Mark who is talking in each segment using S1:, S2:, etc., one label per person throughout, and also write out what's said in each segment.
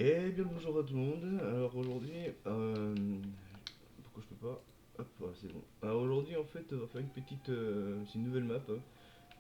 S1: Et bien le bonjour à tout le monde. Alors aujourd'hui, pourquoi je peux pas? Hop, voilà, c'est bon. Alors aujourd'hui en fait, on va faire une petite, c'est une nouvelle map, hein.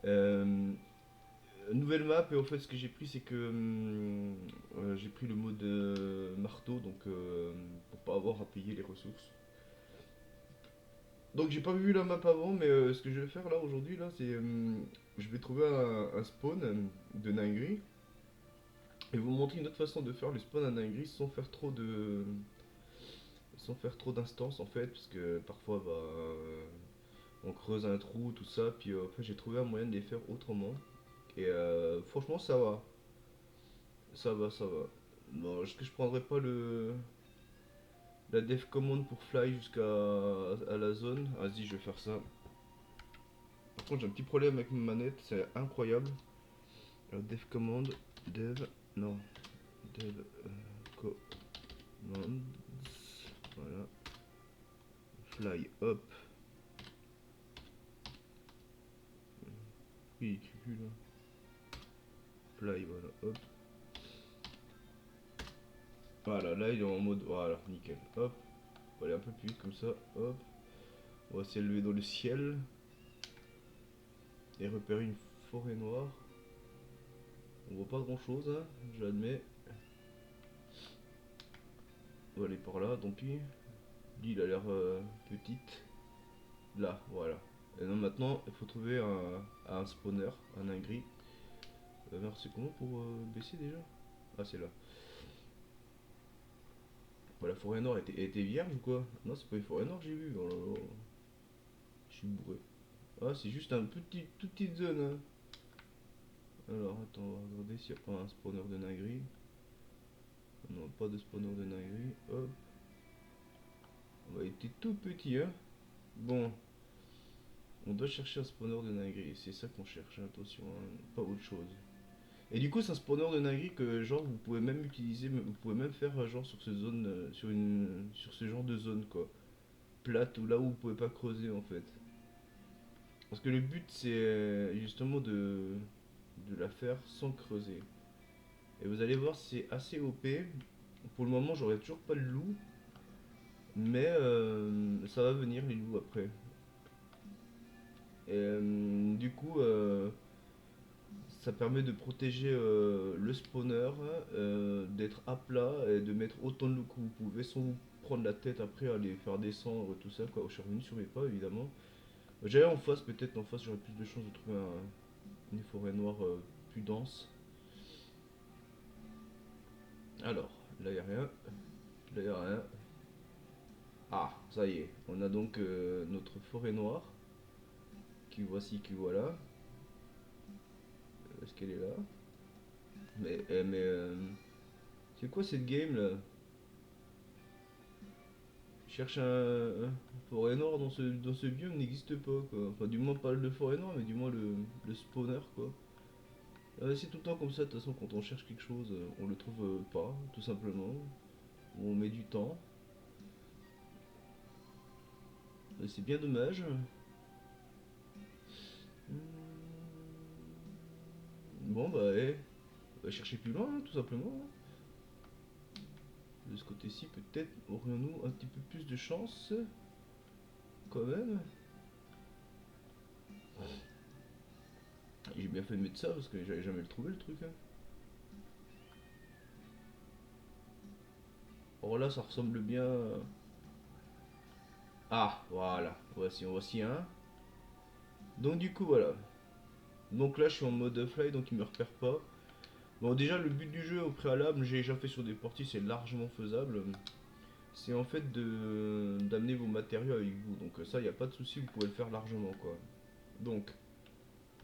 S1: Euh, Nouvelle map et en fait ce que j'ai pris c'est que j'ai pris le mode marteau donc pour pas avoir à payer les ressources. Donc j'ai pas vu la map avant mais ce que je vais faire là aujourd'hui là c'est je vais trouver un spawn de dinguerie et vous montrer une autre façon de faire le spawn à dinguerie sans faire trop d'instances en fait, parce que parfois bah, on creuse un trou, tout ça, puis en fait j'ai trouvé un moyen de les faire autrement. Et franchement ça va, ça va, ça va. Bon, est-ce que je prendrais pas la def command pour fly jusqu'à à la zone? Vas-y, je vais faire ça. Par contre j'ai un petit problème avec ma manette, c'est incroyable. Alors, def command, dev, non, dev command, voilà, fly, hop. Oui, il écrit plus là. Fly, voilà, hop. Voilà, là il est en mode. Voilà, nickel. Hop, on va aller un peu plus vite comme ça. Hop, on va s'élever dans le ciel et repérer une forêt noire. On voit pas grand chose, hein, j'admets. On va aller par là, tant pis. L'île a l'air petite. Là, voilà. Et non, maintenant il faut trouver un spawner, un ingri. Merde, c'est comment pour baisser déjà? Ah, c'est là. Bah, la forêt noire était vierge ou quoi? Non, c'est pas une forêt noire, j'ai vu. Oh là là, je suis bourré. Ah, c'est juste un petit, toute petite zone, hein. Alors, attends, on va regarder s'il n'y a pas un spawner de dinguerie. Non, pas de spawner de dinguerie. Hop. On va être tout petit, hein. Bon, on doit chercher un spawner de dinguerie. C'est ça qu'on cherche, hein, attention, hein, pas autre chose. Et du coup, c'est un spawner de dinguerie que, genre, vous pouvez même utiliser, vous pouvez même faire, genre, sur ce zone, sur ce genre de zone, quoi. Plate ou là où vous pouvez pas creuser, en fait. Parce que le but, c'est justement de la faire sans creuser. Et vous allez voir, c'est assez OP. Pour le moment, j'aurais toujours pas le loup. Mais ça va venir les loups après. Et du coup, ça permet de protéger le spawner, d'être à plat et de mettre autant de loups que vous pouvez sans vous prendre la tête après à les faire descendre tout ça quoi. Je suis revenu sur mes pas évidemment. J'allais en face, peut-être en face j'aurais plus de chances de trouver une forêt noire plus dense. Alors, là y a rien, là y a rien. Ah, ça y est, on a donc notre forêt noire qui voici, qui voilà. Est-ce qu'elle est là? Mais c'est quoi cette game là? Je cherche un forêt noire dans ce biome n'existe pas quoi. Enfin du moins pas le forêt noire mais du moins le spawner quoi. C'est tout le temps comme ça de toute façon quand on cherche quelque chose on le trouve pas tout simplement. On met du temps. C'est bien dommage. Bon bah on va chercher plus loin hein, tout simplement. De ce côté-ci peut-être aurions-nous un petit peu plus de chance quand même. J'ai bien fait de mettre ça parce que j'avais jamais le trouvé le truc, hein. Or là ça ressemble bien. Ah voilà, voici un. Donc du coup voilà. Donc là je suis en mode fly donc il me repère pas. Bon déjà le but du jeu au préalable, j'ai déjà fait sur des parties, c'est largement faisable. C'est en fait de d'amener vos matériaux avec vous. Donc ça il n'y a pas de souci, vous pouvez le faire largement quoi. Donc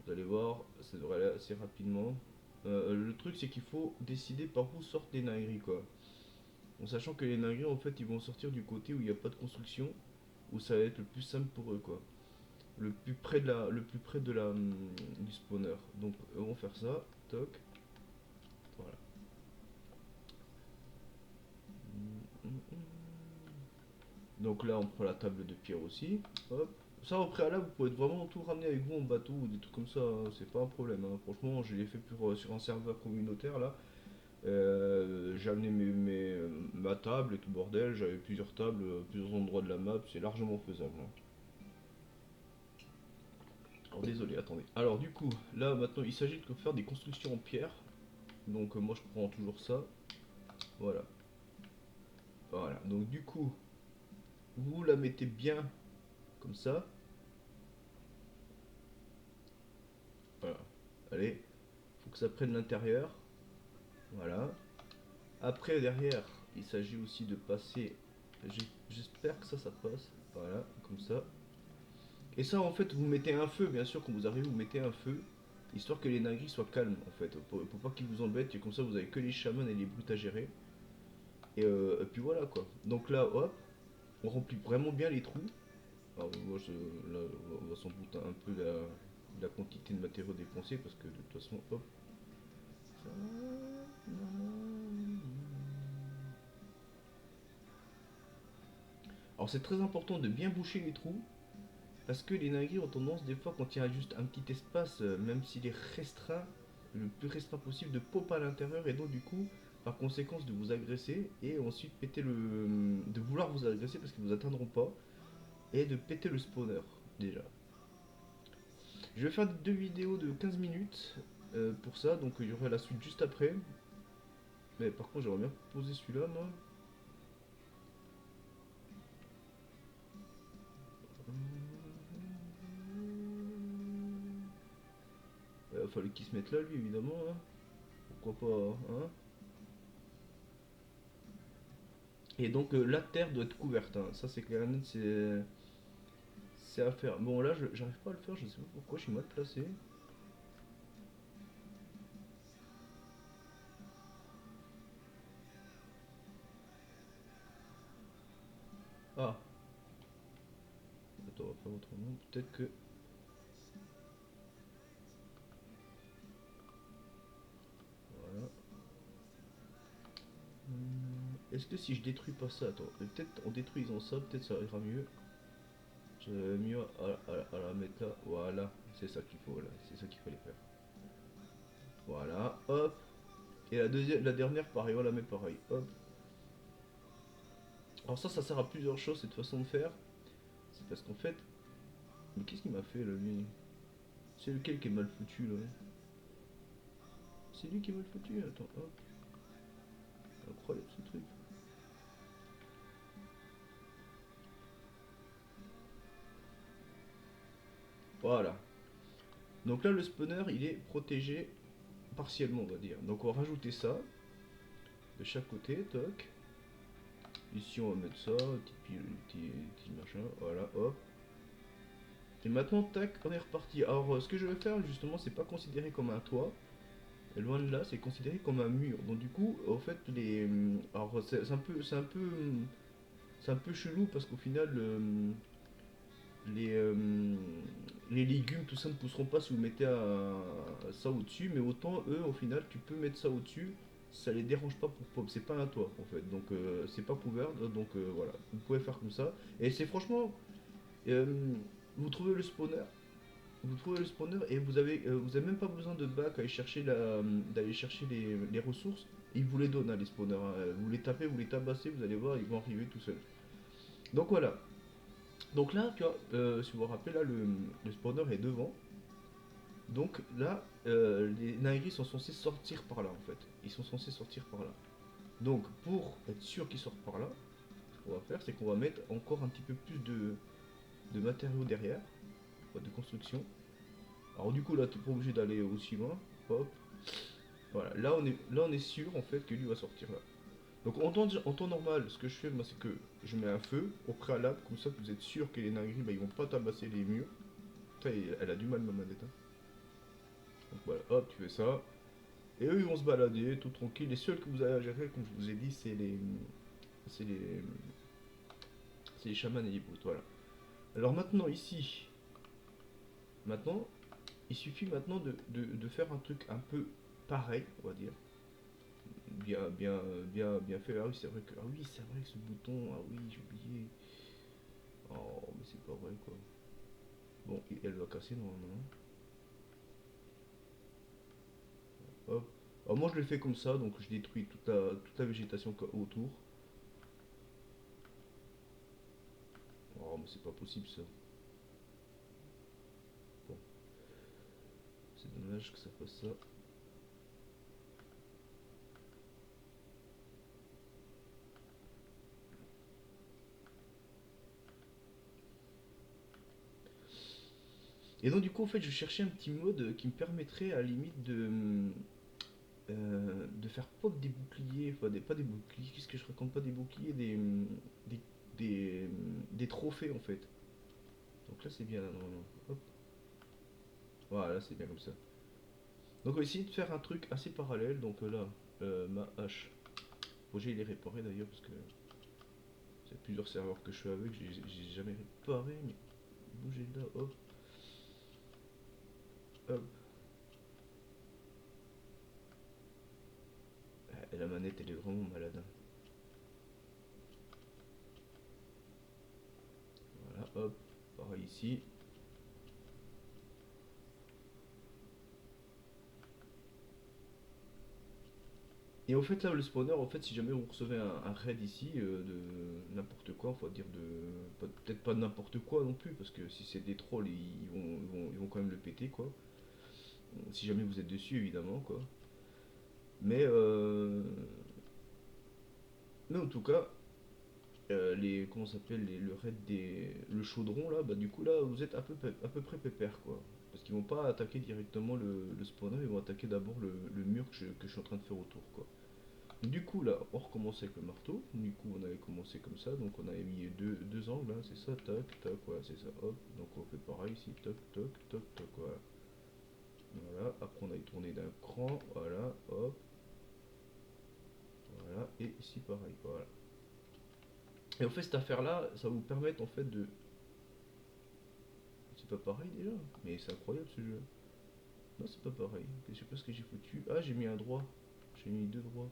S1: vous allez voir, ça devrait aller assez rapidement. Le truc c'est qu'il faut décider par où sortent les dingueries quoi. En sachant que les dingueries en fait ils vont sortir du côté où il n'y a pas de construction, où ça va être le plus simple pour eux quoi. Le plus près de du spawner. Donc on va faire ça, toc, voilà. Donc là on prend la table de pierre aussi, hop. Ça au préalable vous pouvez vraiment tout ramener avec vous en bateau ou des trucs comme ça, hein, c'est pas un problème, hein. Franchement je l'ai fait sur un serveur communautaire là. J'ai amené ma table et tout bordel, j'avais plusieurs tables, plusieurs endroits de la map, c'est largement faisable, hein. Alors désolé, attendez. Alors du coup, là maintenant il s'agit de faire des constructions en pierre. Donc moi je prends toujours ça. Voilà. Voilà. Donc du coup, vous la mettez bien comme ça. Voilà. Allez, faut que ça prenne l'intérieur. Voilà. Après derrière, il s'agit aussi de passer. J'espère que ça passe. Voilà, comme ça. Et ça en fait, vous mettez un feu, bien sûr, quand vous arrivez, vous mettez un feu. Histoire que les nagris soient calmes en fait. Pour pas qu'ils vous embêtent. Et comme ça, vous avez que les chamans et les brutes à gérer. Et puis voilà quoi. Donc là, hop, on remplit vraiment bien les trous. Alors moi, là, on va s'en foutre un peu la quantité de matériaux dépensés parce que de toute façon, hop. Alors c'est très important de bien boucher les trous parce que les navires ont tendance des fois quand il y a juste un petit espace, même s'il est restreint, le plus restreint possible, de pop à l'intérieur et donc du coup, par conséquence, de vous agresser et ensuite péter de vouloir vous agresser parce qu'ils vous atteindront pas et de péter le spawner déjà. Je vais faire deux vidéos de 15 minutes pour ça, donc il y aura la suite juste après. Mais par contre, j'aimerais bien poser celui-là, moi. Il fallait qu'il se mette là, lui, évidemment, hein. Pourquoi pas, hein. Et donc, la terre doit être couverte, hein. Ça, c'est clair et net, c'est à faire. Bon, là, j'arrive pas à le faire, je sais pas pourquoi, je suis mal placé. Ah, attends, on va faire autrement. Peut-être que. Voilà. Est-ce que si je détruis pas ça, attends, peut-être en détruisant ça, peut-être ça ira mieux. J'aurais mieux à la mettre là. Voilà, c'est ça qu'il faut là, c'est ça qu'il fallait faire. Voilà, hop. Et la deuxième, la dernière, pareil, on la met pareil, hop. Alors ça sert à plusieurs choses cette façon de faire. C'est parce qu'en fait, mais qu'est-ce qu'il m'a fait là lui? C'est lequel qui est mal foutu là? C'est lui qui est mal foutu. Attends, hop. Incroyable ce truc. Voilà. Donc là le spawner il est protégé partiellement on va dire. Donc on va rajouter ça de chaque côté, toc. Ici on va mettre ça, petit machin, voilà, hop. Et maintenant, tac, on est reparti. Alors, ce que je vais faire, justement, c'est pas considéré comme un toit. Et loin de là, c'est considéré comme un mur. Donc, du coup, au fait, alors, c'est un peu chelou parce qu'au final, les, euh, les légumes, tout ça ne pousseront pas si vous mettez ça au-dessus. Mais autant, eux, au final, tu peux mettre ça au-dessus. Ça les dérange pas pour pop. C'est pas un toit, en fait. Donc, c'est pas couvert. Donc, voilà. Vous pouvez faire comme ça. Et c'est franchement. euh, vous trouvez le spawner. Vous trouvez le spawner et vous avez même pas besoin de bac d'aller chercher les ressources. Ils vous les donnent, hein, les spawners, hein. Vous les tapez, vous les tabassez, vous allez voir, ils vont arriver tout seuls. Donc voilà. Donc là, tu vois, si vous vous rappelez, là, le spawner est devant. Donc là, les Nahiri sont censés sortir par là, en fait. Ils sont censés sortir par là. Donc, pour être sûr qu'ils sortent par là, ce qu'on va faire, c'est qu'on va mettre encore un petit peu plus de matériaux derrière, de construction. Alors du coup là t'es pas obligé d'aller aussi loin. Hop. Voilà. Là on est sûr en fait que lui va sortir là. Donc en temps normal, ce que je fais moi c'est que je mets un feu au préalable, comme ça vous êtes sûr que les nagris bah, ils vont pas tabasser les murs. Putain, elle a du mal ma manette, hein. Donc voilà, hop, tu fais ça. Et eux ils vont se balader tout tranquille. Les seuls que vous avez à gérer, comme je vous ai dit, c'est les, c'est les chamans et les brutes. Voilà. Alors maintenant ici, maintenant, il suffit maintenant de faire un truc un peu pareil, on va dire. Bien fait. Ah oui, c'est vrai que, ah oui, c'est vrai que ce bouton, ah oui, j'ai oublié. Oh, mais c'est pas vrai quoi. Bon, elle va casser normalement. Hop. Alors moi je le fais comme ça, donc je détruis toute la végétation autour. Oh mais c'est pas possible ça. Bon, c'est dommage que ça fasse ça. Et donc du coup en fait je cherchais un petit mode qui me permettrait à la limite de faire pop des boucliers, enfin pas des boucliers, qu'est-ce que je raconte, pas des boucliers, des, des trophées en fait. Donc là c'est bien là normalement. Hop. Voilà, c'est bien comme ça. Donc on va essayer de faire un truc assez parallèle. Donc là, ma hache. Bon, j'ai les réparé d'ailleurs parce que c'est plusieurs serveurs que je suis avec, j'ai jamais réparé, mais bougez là, hop, hop. Et la manette elle est vraiment malade, hein. Voilà, hop, pareil ici. Et en fait là le spawner, en fait si jamais vous recevez un raid ici de n'importe quoi, faut dire de peut-être pas de n'importe quoi non plus parce que si c'est des trolls ils vont quand même le péter quoi. Si jamais vous êtes dessus évidemment quoi. Mais mais en tout cas les comment ça s'appelle le raid des le chaudron là, bah du coup là vous êtes à peu près pépère quoi. Parce qu'ils vont pas attaquer directement le spawner, ils vont attaquer d'abord le mur que je suis en train de faire autour quoi. Du coup, là, on recommence avec le marteau. Du coup, on avait commencé comme ça. Donc, on avait mis deux angles, hein, c'est ça, tac, tac, voilà, c'est ça, hop. Donc, on fait pareil ici, toc, toc, toc, toc, voilà. Voilà, après, on a tourné d'un cran, voilà, hop, voilà, et ici, pareil, voilà. Et en fait, cette affaire-là, ça va vous permettre en fait de. C'est pas pareil déjà, mais c'est incroyable ce jeu. Non, c'est pas pareil. Je sais pas ce que j'ai foutu. Ah, j'ai mis un droit. J'ai mis deux droits.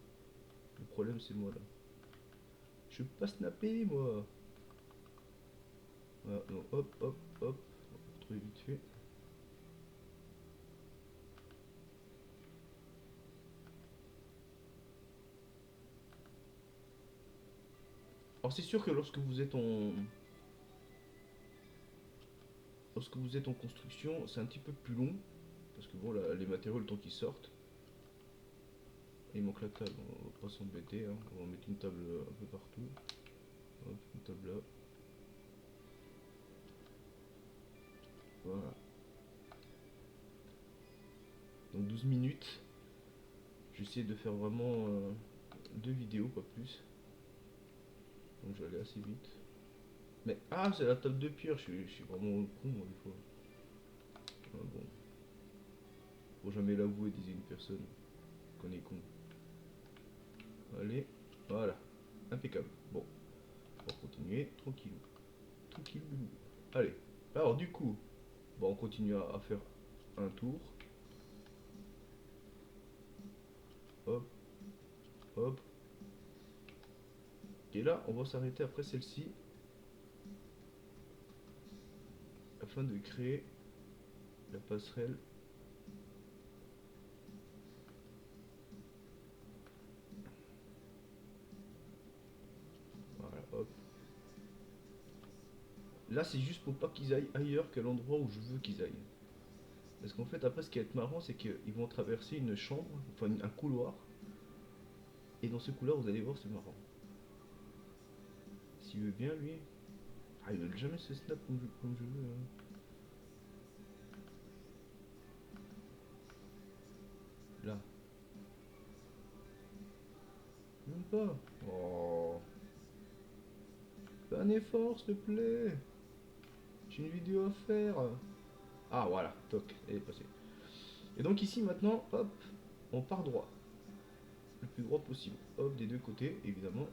S1: Le problème, c'est moi là. Je peux pas snapper, moi. Voilà, donc hop, hop, hop. On va retrouver vite fait. Alors c'est sûr que lorsque vous êtes en construction, c'est un petit peu plus long parce que bon, les matériaux le temps qu'ils sortent, il manque la table. On va pas s'embêter, hein. On va mettre une table un peu partout. Hop, une table là. Voilà. Donc 12 minutes. J'essaie de faire vraiment deux vidéos, pas plus. Donc je vais aller assez vite. Mais ah, c'est la table de pierre. Je suis vraiment con moi des fois. Ah, bon, faut jamais l'avouer, disait une personne qu'on est con. Allez, voilà, impeccable. Bon, on va continuer tranquille. Tranquille. Allez. Alors du coup, bon, on continue à faire un tour. Hop, hop. Et là, on va s'arrêter après celle-ci afin de créer la passerelle. Voilà, hop. Là, c'est juste pour pas qu'ils aillent ailleurs qu'à l'endroit où je veux qu'ils aillent. Parce qu'en fait, après, ce qui va être marrant, c'est qu'ils vont traverser une chambre, enfin un couloir. Et dans ce couloir, vous allez voir, c'est marrant. S'il veut bien, lui. Ah, il veut jamais se snap comme je veux, hein. Là. Même pas. Oh. Fais un effort, s'il te plaît. J'ai une vidéo à faire. Ah, voilà. Toc. Elle est passée. Et donc ici, maintenant, hop. On part droit. Le plus droit possible. Hop, des deux côtés, évidemment.